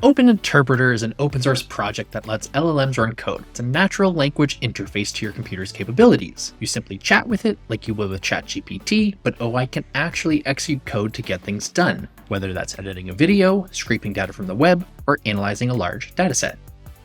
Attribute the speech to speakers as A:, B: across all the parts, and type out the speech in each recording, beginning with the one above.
A: Open Interpreter is an open source project that lets LLMs run code. It's a natural language interface to your computer's capabilities. You simply chat with it like you would with ChatGPT, but OI can actually execute code to get things done, whether that's editing a video, scraping data from the web, or analyzing a large dataset.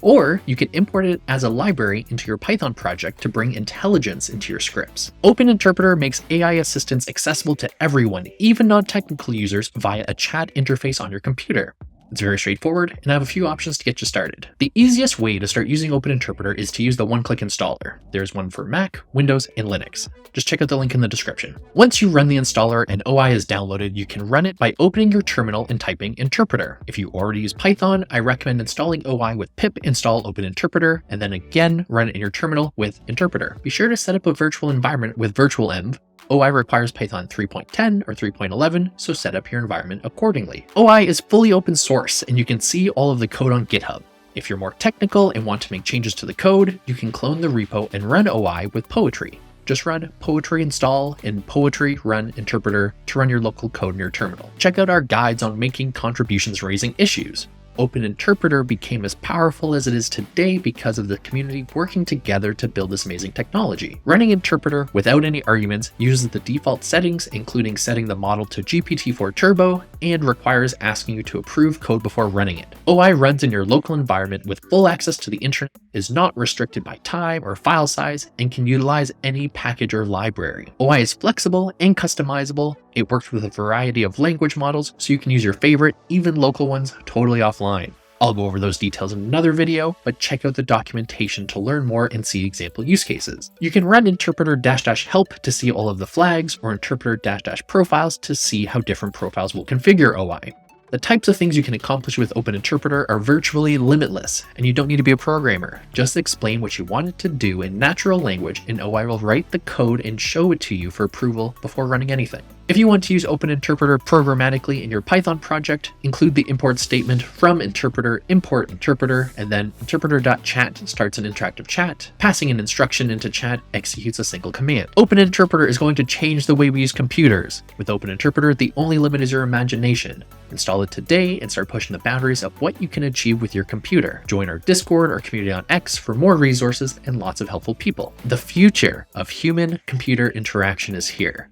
A: Or you can import it as a library into your Python project to bring intelligence into your scripts. Open Interpreter makes AI assistance accessible to everyone, even non-technical users, via a chat interface on your computer. It's very straightforward, and I have a few options to get you started. The easiest way to start using Open Interpreter is to use the one-click installer. There's one for Mac, Windows, and Linux. Just check out the link in the description. Once you run the installer and OI is downloaded, you can run it by opening your terminal and typing Interpreter. If you already use Python, I recommend installing OI with pip install Open Interpreter, and then again run it in your terminal with Interpreter. Be sure to set up a virtual environment with virtualenv. OI requires Python 3.10 or 3.11, so set up your environment accordingly. OI is fully open source, and you can see all of the code on GitHub. If you're more technical and want to make changes to the code, you can clone the repo and run OI with Poetry. Just run poetry install and poetry run interpreter to run your local code in your terminal. Check out our guides on making contributions raising issues. Open Interpreter became as powerful as it is today because of the community working together to build this amazing technology. Running Interpreter without any arguments uses the default settings, including setting the model to GPT-4 Turbo, and requires asking you to approve code before running it. OI runs in your local environment with full access to the internet, is not restricted by time or file size, and can utilize any package or library. OI is flexible and customizable. It works with a variety of language models, so you can use your favorite, even local ones, totally offline. I'll go over those details in another video, but check out the documentation to learn more and see example use cases. You can run interpreter --help to see all of the flags, or interpreter --profiles to see how different profiles will configure OI. The types of things you can accomplish with Open Interpreter are virtually limitless, and you don't need to be a programmer. Just explain what you want it to do in natural language, and OI will write the code and show it to you for approval before running anything. If you want to use Open Interpreter programmatically in your Python project, include the import statement from interpreter import interpreter, and then interpreter.chat starts an interactive chat. Passing an instruction into chat executes a single command. Open Interpreter is going to change the way we use computers. With Open Interpreter, the only limit is your imagination. Install it today and start pushing the boundaries of what you can achieve with your computer. Join our Discord or community on X for more resources and lots of helpful people. The future of human-computer interaction is here,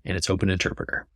A: and it's Open Interpreter.